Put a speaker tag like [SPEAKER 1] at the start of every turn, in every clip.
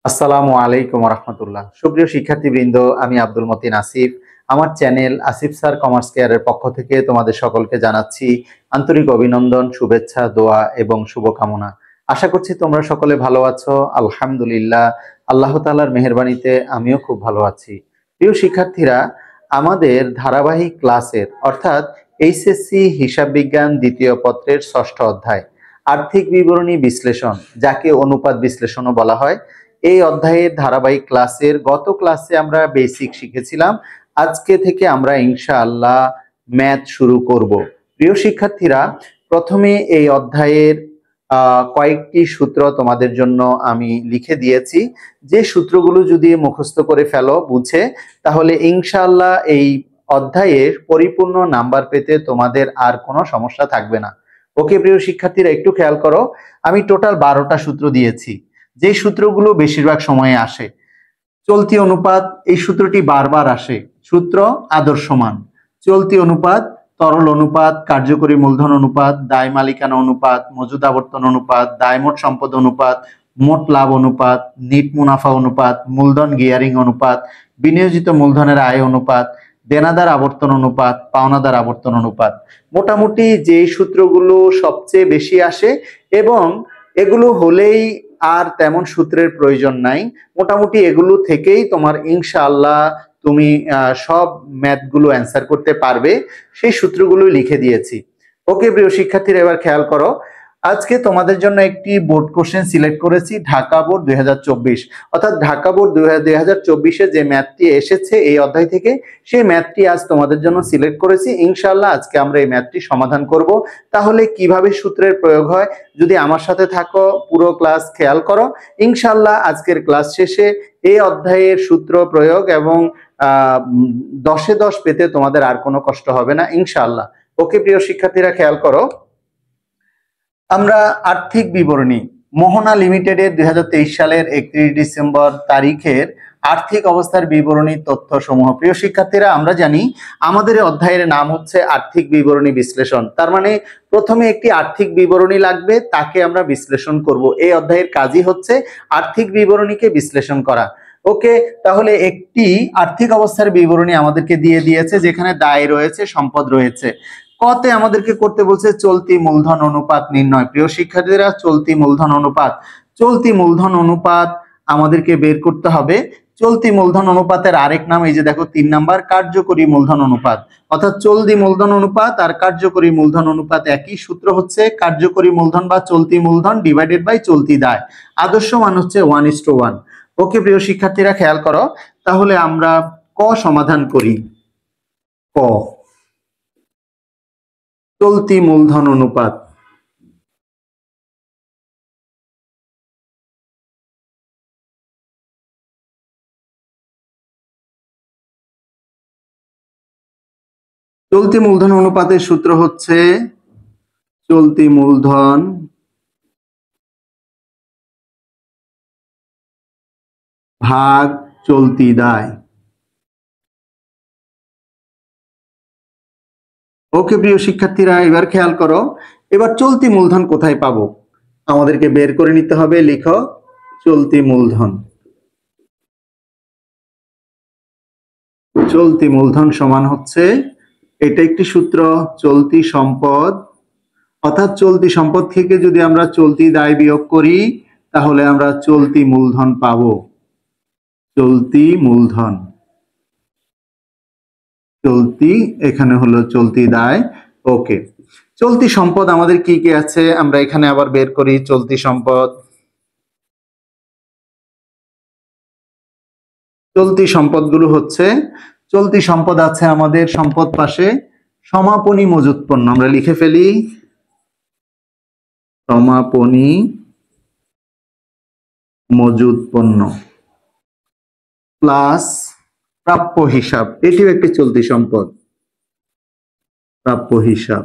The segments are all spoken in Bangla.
[SPEAKER 1] আসসালামু আলাইকুম রহমতুল্লাহ। সুপ্রিয় শিক্ষার্থীবৃন্দ, আমি আব্দুল মতিন আসিফ। আমার চ্যানেল আসিফ স্যার কমার্স কেয়ারের পক্ষ থেকে তোমাদের সকলকে জানাচ্ছি আন্তরিক অভিনন্দন, শুভেচ্ছা, দোয়া এবং শুভকামনা। আশা করছি তোমরা সকলে ভালো আছো। আলহামদুলিল্লাহ, আল্লাহ তাআলার মেহেরবানিতে আমিও খুব ভালো আছি। প্রিয় শিক্ষার্থীরা, আমাদের ধারাবাহিক ক্লাসের অর্থাৎ এইচএসসি হিসাব বিজ্ঞান দ্বিতীয় পত্রের ষষ্ঠ অধ্যায় আর্থিক বিবরণী বিশ্লেষণ, যাকে অনুপাত বিশ্লেষণও বলা হয়, এই অধ্যায়ের ধারাবাহিক ক্লাসের গত ক্লাসে আমরা বেসিক শিখেছিলাম। আজকে থেকে আমরা ইনশাআল্লাহ ম্যাথ শুরু করব। প্রিয় শিক্ষার্থীরা, প্রথমে এই অধ্যায়ের কয়েকটি সূত্র তোমাদের জন্য আমি লিখে দিয়েছি। যে সূত্রগুলো যদি মুখস্থ করে ফেলো বুঝে, তাহলে ইনশাআল্লাহ এই অধ্যায়ের পরিপূর্ণ নাম্বার পেতে তোমাদের আর কোনো সমস্যা থাকবে না। ওকে প্রিয় শিক্ষার্থীরা, একটু খেয়াল করো। আমি টোটাল 12টা সূত্র দিয়েছি, যে সূত্রগুলো বেশিরভাগ সময়ে আসে। চলতি অনুপাত, এই সূত্রটি বারবার আসে। সূত্র আদর্শ মান। চলতি অনুপাত, তরল অনুপাত, কার্যকরী মূলধন অনুপাত, দায় মালিকানা অনুপাত, মজুদ আবর্তন অনুপাত, দায় মোট সম্পদ অনুপাত, মোট লাভ অনুপাত, নিট মুনাফা অনুপাত, মূলধন গিয়ারিং অনুপাত, বিনিয়োজিত মূলধনের আয় অনুপাত, দেনাদার আবর্তন অনুপাত, পাওনাদার আবর্তন অনুপাত। মোটামুটি যে সূত্রগুলো সবচেয়ে বেশি আসে, এবং এগুলো হলেই আর তেমন সূত্রের প্রয়োজন নাই। মোটামুটি এগুলো থেকেই তোমার ইনশাআল্লাহ তুমি সব ম্যাথগুলো অ্যান্সার করতে পারবে। সেই সূত্রগুলো লিখে দিয়েছি। ওকে প্রিয় শিক্ষার্থীরা, এবার খেয়াল করো। আজকে তোমাদের জন্য একটি বোর্ড কোশ্চেন সিলেক্ট করেছি, ঢাকা বোর্ড 2024, অর্থাৎ ঢাকা বোর্ড 2024-এ যে ম্যাথটি এসেছে এই অধ্যায় থেকে, সেই ম্যাথটি আজ তোমাদের জন্য সিলেক্ট করেছি। ইনশাআল্লাহ আজকে আমরা এই ম্যাথটি সমাধান করব। তাহলে কিভাবে সূত্রের প্রয়োগ হয়, যদি আমার সাথে থাকো, পুরো ক্লাস খেয়াল করো, ইনশাআল্লাহ আজকের ক্লাস শেষে এই অধ্যায়ের সূত্র প্রয়োগ এবং 10-এ 10 পেতে তোমাদের আর কোনো কষ্ট হবে না ইনশাআল্লাহ। ওকে প্রিয় শিক্ষার্থীরা, খেয়াল করো। আমরা আর্থিক বিবরণী মোহনা লিমিটেডের 2023 সালের 31 ডিসেম্বর তারিখের আর্থিক অবস্থার বিবরণী তথ্য সমূহ। প্রিয় শিক্ষার্থীরা, আমরা জানি আমাদের এই অধ্যায়ের নাম হচ্ছে আর্থিক বিবরণী বিশ্লেষণ। তার মানে প্রথমে একটি আর্থিক বিবরণী লাগবে, তাকে আমরা বিশ্লেষণ করব। এই অধ্যায়ের কাজই হচ্ছে আর্থিক বিবরণীকে বিশ্লেষণ করা। ওকে, তাহলে একটি আর্থিক অবস্থার বিবরণী আমাদেরকে দিয়ে দিয়েছে, যেখানে দায় রয়েছে, সম্পদ রয়েছে। কতে আমাদেরকে করতে বলছে চলতি মূলধন অনুপাত নির্ণয়। প্রিয় শিক্ষার্থীরা, চলতি মূলধন অনুপাত, চলতি মূলধন অনুপাত আমাদেরকে বের করতে হবে। চলতি মূলধন অনুপাতের আরেক নাম, এই যে দেখো 3 নাম্বার, কার্যকরী মূলধন অনুপাত। অর্থাৎ চলতি মূলধন অনুপাত আর কার্যকরী মূলধন অনুপাত একই সূত্র, হচ্ছে কার্যকরী মূলধন বা চলতি মূলধন ডিভাইডেড বাই চলতি দায়। আদর্শ মান হচ্ছে 1:1। ওকে প্রিয় শিক্ষার্থীরা, খেয়াল করো। তাহলে আমরা ক সমাধান করি। ক, চলতি মূলধন অনুপাত। চলতি মূলধন অনুপাতের সূত্র হচ্ছে চলতি মূলধন ভাগ চলতি দায়। ওকে প্রিয় শিক্ষার্থীরা, এবার খেয়াল করো। এবার চলতি মূলধন কোথায় পাবো, আমাদেরকে বের করে নিতে হবে। লিখো চলতি মূলধন। চলতি মূলধন সমান হচ্ছে, এটা একটি সূত্র, চলতি সম্পদ, অর্থাৎ চলতি সম্পদ থেকে যদি আমরা চলতি দায় বিয়োগ করি, তাহলে আমরা চলতি মূলধন পাবো। চলতি মূলধন, চলতি, এখানে হলো চলতি দায়। ওকে, চলতি সম্পদ আমাদের কি কি আছে আমরা এখানে আবার বের করি। চলতি সম্পদ, চলতি সম্পদগুলো হচ্ছে, চলতি সম্পদ আছে আমাদের সম্পদ পাশে সমাপনী মজুত পণ্য, আমরা লিখে ফেলি সমাপনী মজুত পণ্য, প্লাস প্রাপ্য হিসাব, এটিও একটি চলতি সম্পদ, প্রাপ্য হিসাব।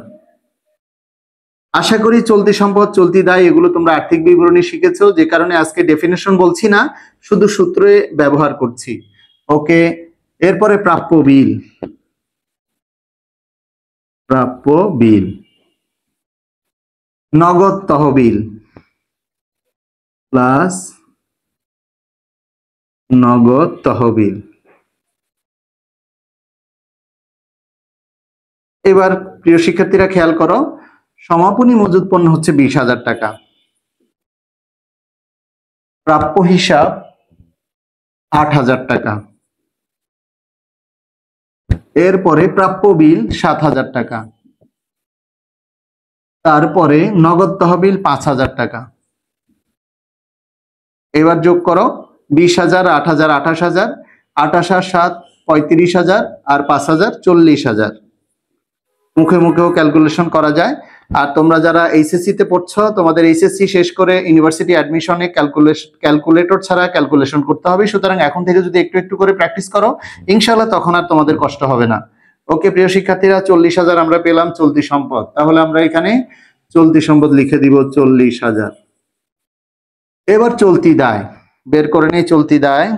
[SPEAKER 1] আশা করি চলতি সম্পদ, চলতি দায় এগুলো তোমরা আর্থিক বিবরণী শিখেছো, যে কারণে আজকে ডেফিনেশন বলছি না, শুধু সূত্রে ব্যবহার করছি। ওকে, এরপরে প্রাপ্য বিল, প্রাপ্য বিল, নগদ তহবিল প্লাস নগদ তহবিল। এবার প্রিয় শিক্ষার্থীরা খেয়াল করো, সমাপনী মজুদ পণ্য হচ্ছে 20,000 টাকা, প্রাপ্য হিসাব 8,000 টাকা, এরপরে প্রাপ্য বিল 7,000 টাকা, তারপরে নগদ তহবিল 5,000 টাকা। এবার যোগ করো 20,000, 8,000, 28,000, 28 আর 7 35,000, আর 5,000 40,000। মুখে মুখেও ক্যালকুলেশন করা যায়। আর তোমরা যারা এইচএসসি তে পড়ছো, তোমাদের এইচএসসি শেষ করে ইউনিভার্সিটি অ্যাডমিশনে ক্যালকুলেটর ছাড়া ক্যালকুলেশন করতে হবে। সুতরাং এখন থেকে যদি একটু একটু করে প্র্যাকটিস করো, ইনশাআল্লাহ তখন আর তোমাদের কষ্ট হবে না। ওকে প্রিয় শিক্ষার্থীরা, 40,000 আমরা পেলাম চলতি সম্পদ। তাহলে আমরা এখানে চলতি সম্পদ লিখে দিব 40,000। এবার চলতি দায় বের করে নেই। চলতি দায়,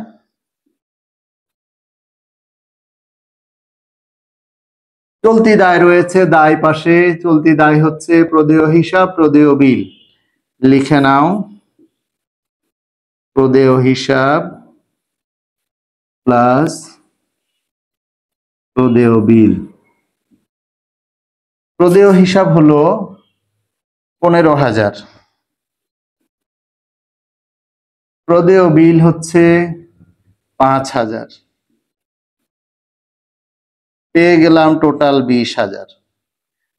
[SPEAKER 1] চলতি দায় রয়েছে দায় পাশে। চলতি দায় হচ্ছে প্রদেয় হিসাব, প্রদেয় বিল। লিখে নাও প্রদেয় হিসাব প্লাস প্রদেয় বিল। প্রদেয় হিসাব হলো 15,000, প্রদেয় বিল হচ্ছে 5,000। পেয়ে গেলাম টোটাল 20,000।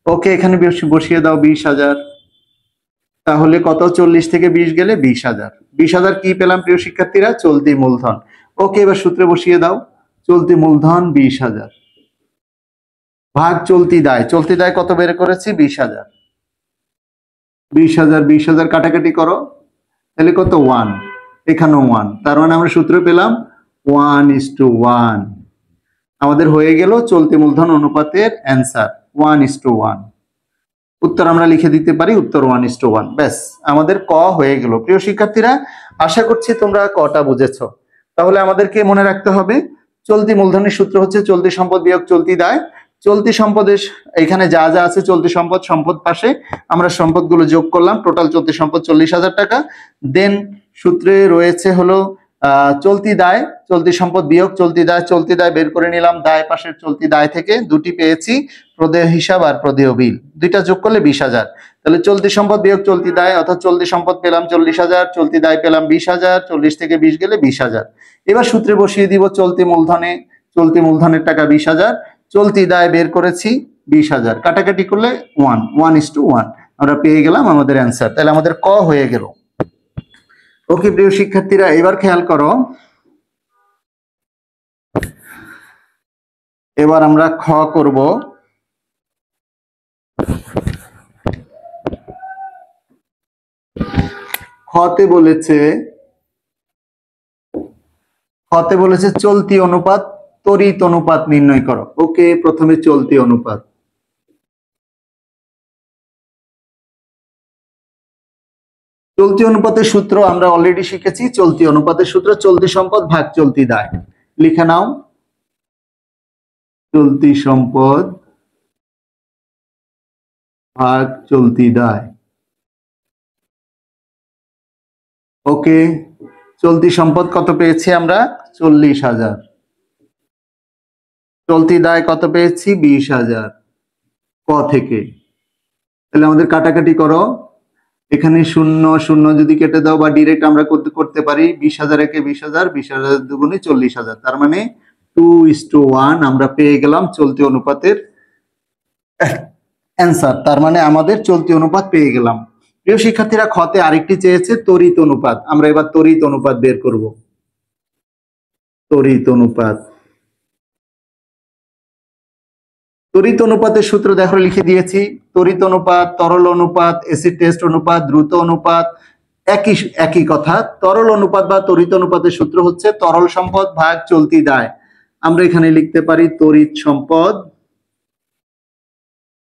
[SPEAKER 1] ওকে, এখানে বসিয়ে দাও 20,000। তাহলে কত? 40 থেকে 20 গেলে 20,000। 20,000 কি পেলাম প্রিয় শিক্ষার্থীরা? চলতি মূলধন। ওকে, এবার সূত্রে বসিয়ে দাও। চলতি মূলধন 20,000 ভাগ চলতি দায়। চলতি দায় কত বের করেছি? 20,000। 20,000 20,000 কাটাকাটি করো, তাহলে কত? 1। এখানেও 1, তার মানে আমরা সূত্র পেলাম 1:1। আমাদের হয়ে গেল চলতি মূলধন অনুপাতের অ্যান্সার 1:1। উত্তর আমরা লিখে দিতে পারি, উত্তর 1:1। ব্যাস, আমাদের ক হয়ে গেল। প্রিয় শিক্ষার্থীরা, আশা করছি তোমরা কটা বুঝেছো। তাহলে আমাদেরকে মনে রাখতে হবে চলতি মূলধনের সূত্র হচ্ছে চলতি সম্পদ বিয়োগ চলতি দায়। চলতি সম্পদের এখানে যা যা আছে চলতি সম্পদ, সম্পদ পাশে আমরা সম্পদগুলো যোগ করলাম, টোটাল চলতি সম্পদ 40,000 টাকা। দেন সূত্রে রয়েছে হলো চলতি দায়, চলতি সম্পদ বিয়োগ চলতি দায়। চলতি দায় বের করে নিলাম দায় পাশের চলতি দায় থেকে, দুটি পেয়েছি, প্রদেয় হিসাব আর প্রদেয় বিল। দুইটা যোগ করলে 20,000। তাহলে চলতি সম্পদ বিয়োগ চলতি দায়, অর্থাৎ চলতি সম্পদ পেলাম 40,000, চলতি দায় পেলাম 20,000। 40 থেকে 20 গেলে 20,000। এবার সূত্রে বসিয়ে দিব চলতি মূলধনে, চলতি মূলধনের টাকা 20,000, চলতি দায় বের করেছি 20,000। কাটাকাটি করলে 1:1 আমরা পেয়ে গেলাম আমাদের অ্যান্সার। তাহলে আমাদের ক হয়ে গেল। ওকে প্রিয় শিক্ষার্থীরা, এবার খেয়াল করো, এবার আমরা খ করব। খতে বলেছে চলতি অনুপাত তড়িৎ অনুপাত নির্ণয় করো। ওকে, প্রথমে চলতি অনুপাত। চলতি অনুপাতের সূত্র আমরা অলরেডি শিখেছি। চলতি অনুপাতের সূত্র চলতি সম্পদ ভাগ চলতি দায়। লিখে নাও চলতি সম্পদ ভাগ চলতি দায়। ওকে, চলতি সম্পদ কত পেয়েছি আমরা? 40,000। চলতি দায় কত পেয়েছি? 20,000 ক থেকে। তাহলে আমাদের কাটাকাটি করো, এখানে 0 0 যদি কেটে দাও বা ডিরেক্ট আমরা করতে পারি। 20,000 একে 20,000, 20,000 দুগুণে 40,000, তার মানে 2:1 আমরা পেয়ে গেলাম চলতি অনুপাতের অ্যান্সার। তার মানে আমাদের চলতি অনুপাত পেয়ে গেলাম। প্রিয় শিক্ষার্থীরা, খতে আরেকটি চেয়েছে তড়িৎ অনুপাত। আমরা এবার তড়িৎ অনুপাত বের করব। তড়িৎ অনুপাত, তড়িৎ অনুপাতের সূত্র দেখো লিখে দিয়েছি। তড়িৎ অনুপাত, তরল অনুপাত, অ্যাসিড টেস্ট অনুপাত, দ্রুত অনুপাত, একই কথা। তরল অনুপাত বা তড়িৎ অনুপাতের সূত্র হচ্ছে তরল সম্পদ ভাগ চলতি দায়। আমরা এখানে লিখতে পারি তড়িৎ সম্পদ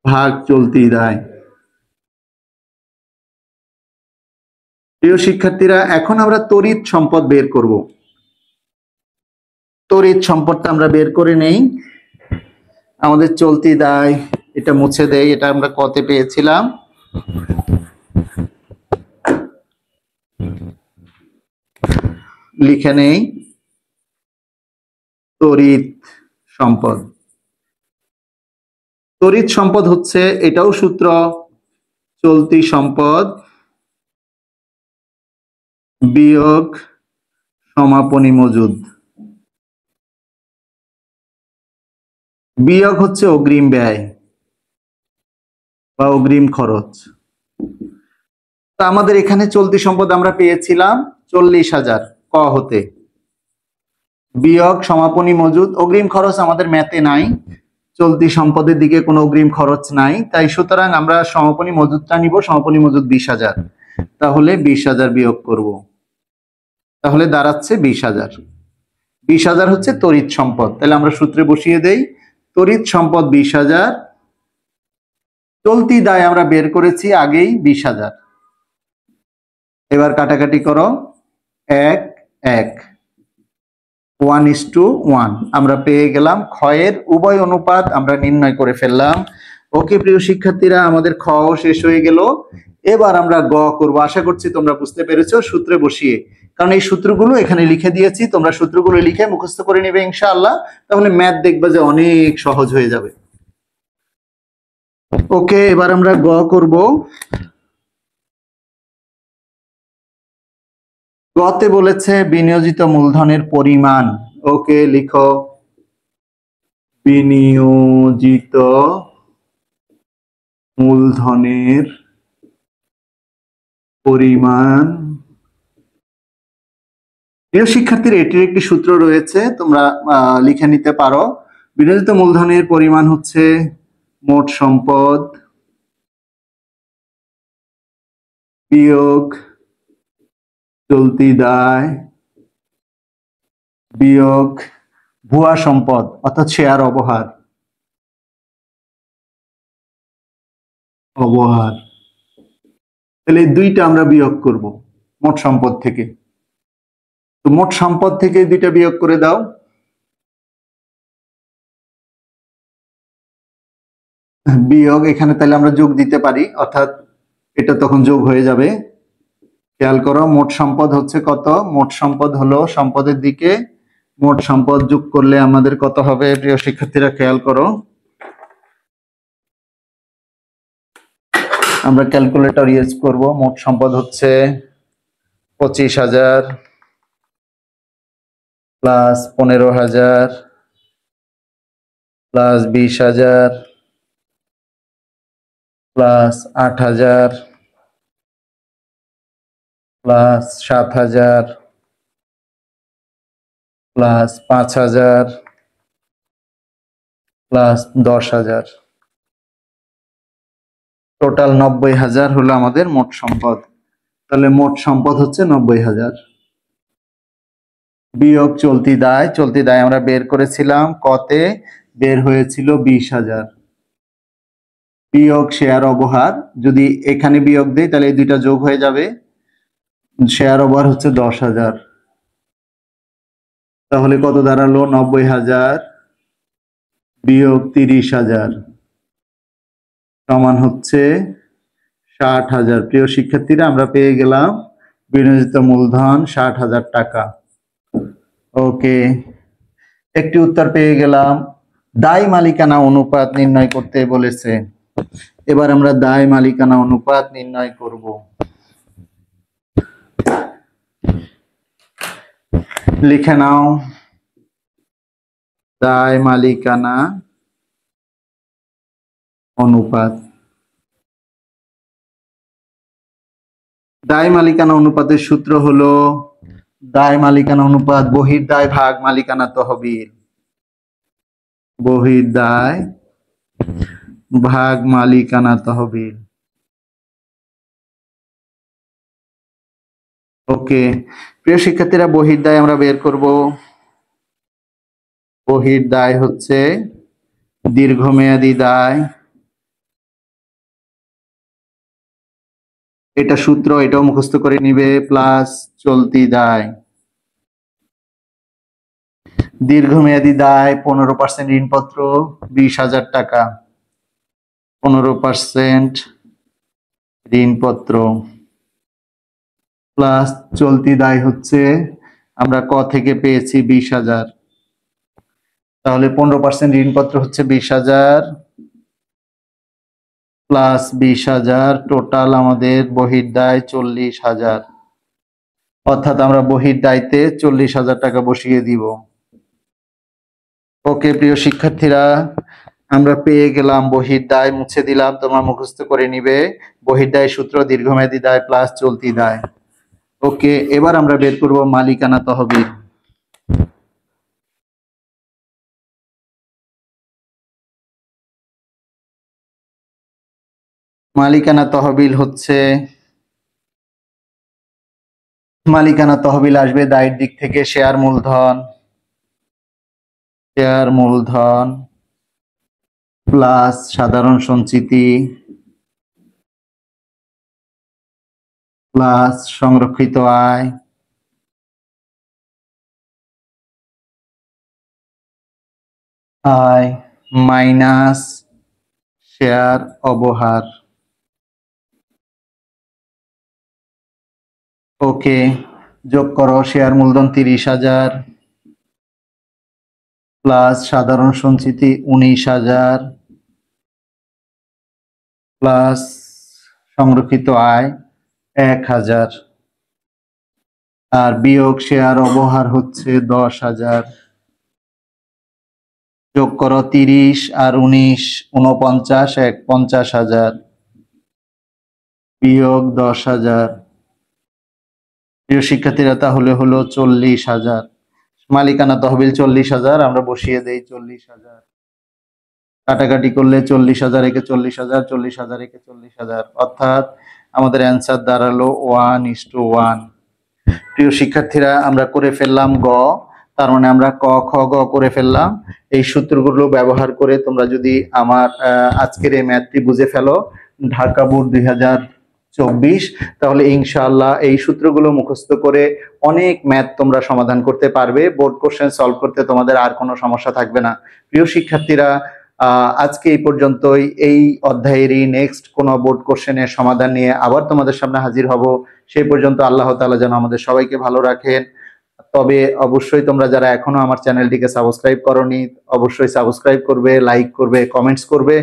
[SPEAKER 1] ভাগ চলতি দায়। প্রিয় শিক্ষার্থীরা, এখন আমরা তড়িৎ সম্পদ বের করব। তড়িৎ সম্পদটা আমরা বের করে নেই। আমাদের চলতি দায়, এটা মুছে দেই, এটা আমরা কতে পেয়েছিলাম। লিখে নেই তড়িৎ সম্পদ। তড়িৎ সম্পদ হচ্ছে, এটাও সূত্র, চলতি সম্পদ বিয়োগ সমাপনী মজুদ। বিয়োগ হচ্ছে অগ্রিম ব্যয় বা অগ্রিম খরচ। তা আমাদের এখানে চলতি সম্পদ আমরা পেয়েছিলাম 40,000 ক হতে, বিয়োগ সমাপনী মজুদ। অগ্রিম খরচ আমাদের ম্যাথে নাই, চলতি সম্পদের দিকে কোনো অগ্রিম খরচ নাই, তাই সুতরাং আমরা সমাপনী মজুদটা নিব। সমাপনী মজুদ 20,000, তাহলে 20,000 বিয়োগ করব, তাহলে দাঁড়াচ্ছে 20,000। 20,000 হচ্ছে তড়িৎ সম্পদ। তাহলে আমরা সূত্রে বসিয়ে দেই, তড়িৎ সম্পদ 20,000, চলতি দায় আমরা বের করেছি আগেই 20,000। এবার কাটাকাটি করো, 1 1 1:1 আমরা পেয়ে গেলাম। ক্ষয়ের উভয় অনুপাত আমরা নির্ণয় করে ফেললাম। ওকে প্রিয় শিক্ষার্থীরা, আমাদের খ শেষ হয়ে গেল। এবার আমরা গ করব। আশা করছি তোমরা বুঝতে পেরেছো সূত্রে বসিয়ে, কারণ এই সূত্রগুলো এখানে লিখে দিয়েছি, তোমরা সূত্রগুলো লিখে মুখস্থ করে নিবে ইনশাআল্লাহ, তাহলে ম্যাথ দেখবে যে অনেক সহজ হয়ে যাবে। ওকে, এবার আমরা গ করব। গতে বলেছে বিনিয়োজিত মূলধনের পরিমাণ। ওকে, লিখো বিনিয়োজিত মূলধনের পরিমাণ। প্রিয় শিক্ষার্থীরা, এটির একটি সূত্র রয়েছে, তোমরা লিখে নিতে পারো। বিনিয়োজিত মূলধনের পরিমাণ হচ্ছে মোট সম্পদ বিয়োগ চলতি দায় বিয়োগ ভুয়া সম্পদ অর্থাৎ শেয়ার অবহার। তাহলে এই দুইটা আমরা বিয়োগ করব মোট সম্পদ থেকে। তো মোট সম্পদ থেকে দুইটা বিয়োগ করে দাও। বিয়োগ এখানে তাহলে আমরা যোগ দিতে পারি, অর্থাৎ এটা তখন যোগ হয়ে যাবে। খেয়াল করো, মোট সম্পদ হচ্ছে কত? মোট সম্পদ হলো সম্পদের দিকে মোট সম্পদ যোগ করলে আমাদের কত হবে? প্রিয় শিক্ষার্থীরা খেয়াল করো, আমরা ক্যালকুলেটর ইউজ করব। মোট সম্পদ হচ্ছে 25,000 plus 15,000 plus 20,000 plus 8,000 plus 7,000 plus 5,000 plus 10,000, total 90,000 হলো আমাদের মোট সম্পদ। তাহলে মোট সম্পদ হচ্ছে 90,000 বিয়োগ চলতি দায়। চলতি দায় আমরা বের করেছিলাম কতে, বের হয়েছিল 20,000 বিয়োগ শেয়ার অবহার। যদি এখানে বিয়োগ দেই তাহলে এই দুইটা যোগ হয়ে যাবে। শেয়ার অবহার হচ্ছে 10,000, তাহলে কত দাঁড়ালো? 90,000 বিয়োগ 30,000 সমান হচ্ছে 60,000। প্রিয় শিক্ষার্থীরা, আমরা পেয়ে গেলাম বিনিয়োজিত মূলধন 60,000 টাকা। ওকে, একটি উত্তর পেয়ে গেলাম। দায় মালিকানা অনুপাত নির্ণয় করতে বলেছে। এবার আমরা দায় মালিকানা অনুপাত নির্ণয় করব। লিখে নাও, দায় মালিকানা অনুপাত। দায় মালিকানা অনুপাতের সূত্র হলো দায় মালিকানা অনুপাত বহির্দায় ভাগ মালিকানা তহবিল। বহির্দায় ভাগ মালিকানা তহবিল। ওকে, প্রিয় শিক্ষার্থীরা, বহির্দায় আমরা বের করব। বহির্দায় হচ্ছে দীর্ঘমেয়াদী দায়। এটা সূত্র, এটাও মুখস্থ করে নিবে, প্লাস চলতি দায়। দীর্ঘমেয়াদী দায় 15% ঋণপত্র 20,000 টাকা। 15% ঋণপত্র প্লাস চলতি দায় হচ্ছে আমরা ক থেকে পেয়েছি 20,000। তাহলে 15% ঋণপত্র হচ্ছে 20,000 প্লাস 20,000, টোটাল আমাদের বহির্দায় 40,000। অর্থাৎ আমরা বহির্দায়িত্বে 40,000 টাকা বসিয়ে দিব। ওকে প্রিয় শিক্ষার্থীরা, আমরা পেয়ে গেলাম বহির্দায়, মুছে দিলাম, তোমরা মুখস্থ করে নিবে। বহির্দায় সূত্র দীর্ঘমেয়াদী দায় প্লাস চলতি দায়। ওকে, এবার আমরা বের করব মালিকানা তহবিল। মালিকানা তহবিল হচ্ছে, মালিকানা তহবিল আসবে দায়ের দিক থেকে শেয়ার মূলধন প্লাস সাধারণ সঞ্চিতি প্লাস সংরক্ষিত আয় মাইনাস শেয়ার অবহার। ওকে, যোগ করো শেয়ার মূলধন 30,000 প্লাস সাধারণ সঞ্চিতি 19,000 প্লাস সংরক্ষিত আয় 1,000 আর বিয়োগ শেয়ার অবহার হচ্ছে 10,000। যোগ করো 30 আর 19, 49, 50,000 বিয়োগ 10,000। প্রিয় শিক্ষার্থীরা, তাহলে হলো 40,000। মালিকানা তহবিল 40,000, আমরা বসিয়ে দেই 40,000। কাটাকাটি করলে 40,000 একে 40,000, 40,000 একে 40,000, অর্থাৎ আমাদের অ্যান্সার দাঁড়ালো 1:1। প্রিয় শিক্ষার্থীরা, আমরা করে ফেললাম গ, তার মানে আমরা ক খ গ করে ফেললাম। এই সূত্রগুলো ব্যবহার করে তোমরা যদি আমার আজকের এই ম্যাথটি বুঝে ফেলো, ঢাকা বোর্ড 2024, তাহলে ইনশাআল্লাহ এই সূত্রগুলো মুখস্থ করে অনেক ম্যাথ তোমরা সমাধান করতে পারবে। বোর্ড কোশ্চেন সলভ করতে তোমাদের আর কোনো সমস্যা থাকবে না। প্রিয় শিক্ষার্থীরা, আজকে এই পর্যন্তই। এই অধ্যায়েরই নেক্সট কোনো বোর্ড কোশ্চেনের সমাধান নিয়ে আবার তোমাদের সামনে হাজির হব। সেই পর্যন্ত আল্লাহ তাআলা যেন আমাদের সবাইকে ভালো রাখেন। তবে অবশ্যই তোমরা যারা এখনো আমার চ্যানেলটিকে সাবস্ক্রাইব করোনি, অবশ্যই সাবস্ক্রাইব করবে, লাইক করবে, কমেন্টস করবে।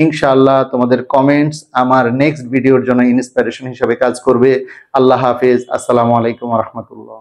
[SPEAKER 1] ইনশাআল্লাহ তোমাদের কমেন্টস আমার নেক্সট ভিডিওর জন্য ইন্সপিরেশন হিসেবে কাজ করবে। আল্লাহ হাফেজ, আসসালামু আলাইকুম ওয়া রাহমাতুল্লাহ।